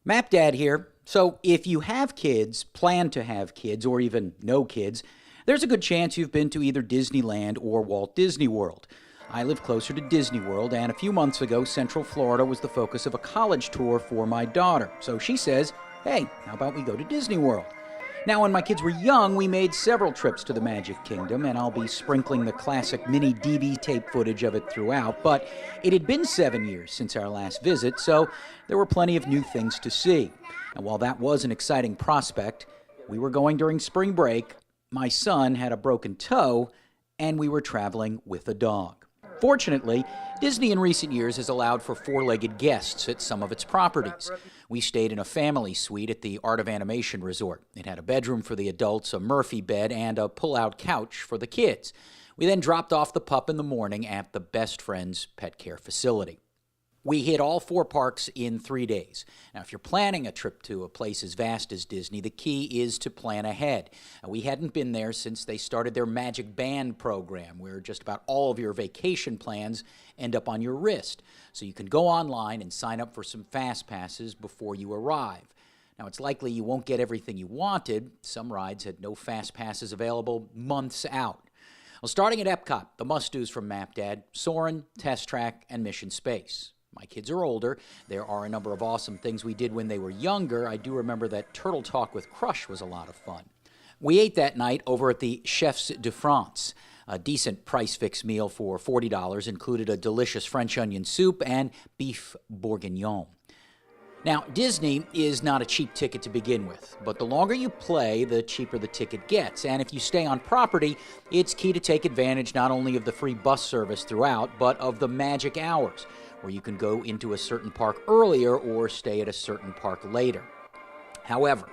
Map Dad here. So if you have kids, plan to have kids, or even no kids, there's a good chance you've been to either Disneyland or Walt Disney World. I live closer to Disney World, and a few months ago, Central Florida was the focus of a college tour for my daughter. So she says, hey, how about we go to Disney World? Now, when my kids were young, we made several trips to the Magic Kingdom, and I'll be sprinkling the classic mini DV tape footage of it throughout, but it had been 7 years since our last visit, so there were plenty of new things to see. And while that was an exciting prospect, we were going during spring break, my son had a broken toe, and we were traveling with a dog. Fortunately, Disney in recent years has allowed for four-legged guests at some of its properties. We stayed in a family suite at the Art of Animation Resort. It had a bedroom for the adults, a Murphy bed, and a pull-out couch for the kids. We then dropped off the pup in the morning at the Best Friends Pet Care Facility. We hit all four parks in 3 days. Now, if you're planning a trip to a place as vast as Disney, the key is to plan ahead. We hadn't been there since they started their Magic Band program, where just about all of your vacation plans end up on your wrist. So you can go online and sign up for some fast passes before you arrive. Now, it's likely you won't get everything you wanted. Some rides had no fast passes available months out. Well, starting at Epcot, the must-dos from Map Dad: Soarin', Test Track, and Mission Space. My kids are older. There are a number of awesome things we did when they were younger. I do remember that Turtle Talk with Crush was a lot of fun. We ate that night over at the Chefs de France. A decent price-fix meal for $40 included a delicious French onion soup and beef bourguignon. Now, Disney is not a cheap ticket to begin with, but the longer you play, the cheaper the ticket gets. And if you stay on property, it's key to take advantage not only of the free bus service throughout, but of the magic hours, where you can go into a certain park earlier or stay at a certain park later. However,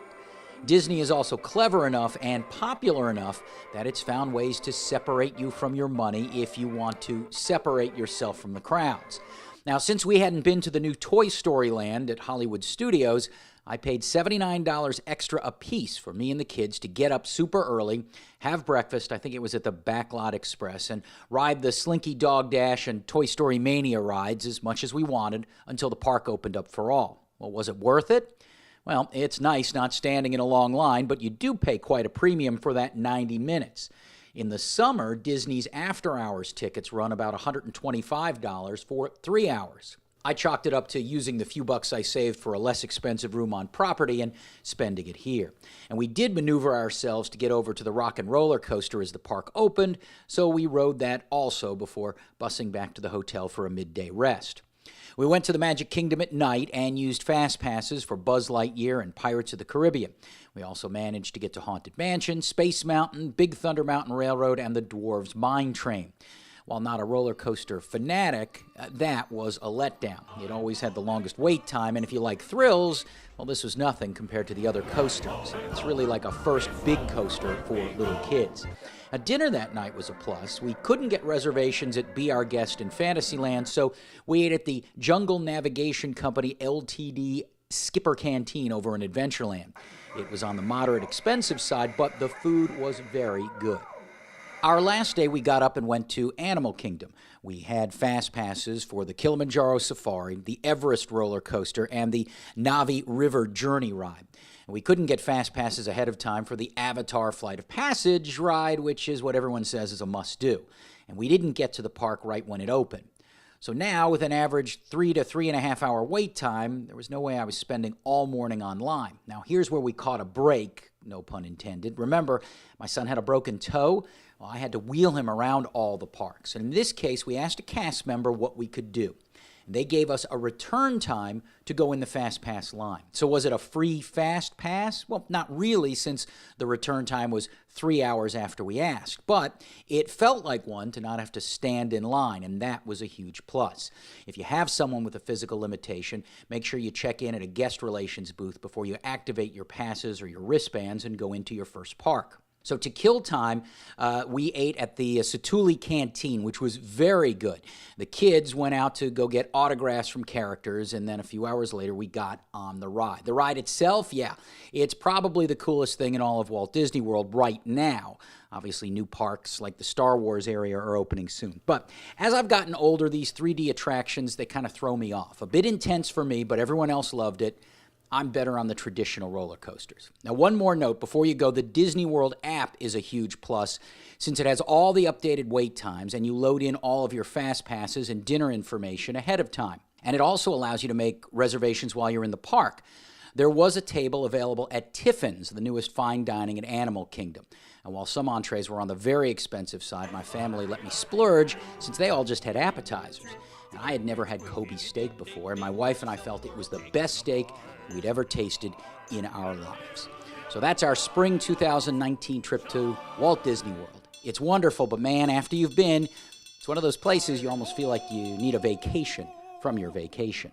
Disney is also clever enough and popular enough that it's found ways to separate you from your money if you want to separate yourself from the crowds. Now, since we hadn't been to the new Toy Story Land at Hollywood Studios, I paid $79 extra a piece for me and the kids to get up super early, have breakfast, I think it was at the Backlot Express, and ride the Slinky Dog Dash and Toy Story Mania rides as much as we wanted until the park opened up for all. Well, was it worth it? Well, it's nice not standing in a long line, but you do pay quite a premium for that 90 minutes. In the summer, Disney's after-hours tickets run about $125 for 3 hours. I chalked it up to using the few bucks I saved for a less expensive room on property and spending it here. And we did maneuver ourselves to get over to the Rock and Roller Coaster as the park opened, so we rode that also before busing back to the hotel for a midday rest. We went to the Magic Kingdom at night and used fast passes for Buzz Lightyear and Pirates of the Caribbean. We also managed to get to Haunted Mansion, Space Mountain, Big Thunder Mountain Railroad, and the Dwarves Mine Train. While not a roller coaster fanatic, that was a letdown. It always had the longest wait time, and if you like thrills, well, this was nothing compared to the other coasters. It's really like a first big coaster for little kids. A dinner that night was a plus. We couldn't get reservations at Be Our Guest in Fantasyland, so we ate at the Jungle Navigation Company Ltd. Skipper Canteen over in Adventureland. It was on the moderate expensive side, but the food was very good. Our last day, we got up and went to Animal Kingdom. We had fast passes for the Kilimanjaro Safari, the Everest roller coaster, and the Navi River Journey ride. We couldn't get fast passes ahead of time for the Avatar Flight of Passage ride, which is what everyone says is a must-do. And we didn't get to the park right when it opened. So now, with an average 3 to 3.5 hour wait time, there was no way I was spending all morning online. Now, here's where we caught a break, no pun intended. Remember, my son had a broken toe. Well, I had to wheel him around all the parks. And in this case, we asked a cast member what we could do. They gave us a return time to go in the Fast Pass line. So was it a free Fast Pass? Well, not really, since the return time was 3 hours after we asked. But it felt like one to not have to stand in line, and that was a huge plus. If you have someone with a physical limitation, make sure you check in at a guest relations booth before you activate your passes or your wristbands and go into your first park. So to kill time, we ate at the Satuli Canteen, which was very good. The kids went out to go get autographs from characters, and then a few hours later, we got on the ride. The ride itself, yeah, it's probably the coolest thing in all of Walt Disney World right now. Obviously, new parks like the Star Wars area are opening soon. But as I've gotten older, these 3D attractions, they kind of throw me off. A bit intense for me, but everyone else loved it. I'm better on the traditional roller coasters. Now, one more note before you go, the Disney World app is a huge plus since it has all the updated wait times and you load in all of your fast passes and dinner information ahead of time. And it also allows you to make reservations while you're in the park. There was a table available at Tiffin's, the newest fine dining at Animal Kingdom. And while some entrees were on the very expensive side, my family let me splurge since they all just had appetizers. And I had never had Kobe steak before, and my wife and I felt it was the best steak we'd ever tasted in our lives. So that's our spring 2019 trip to Walt Disney World. It's wonderful, but man, after you've been, it's one of those places you almost feel like you need a vacation from your vacation.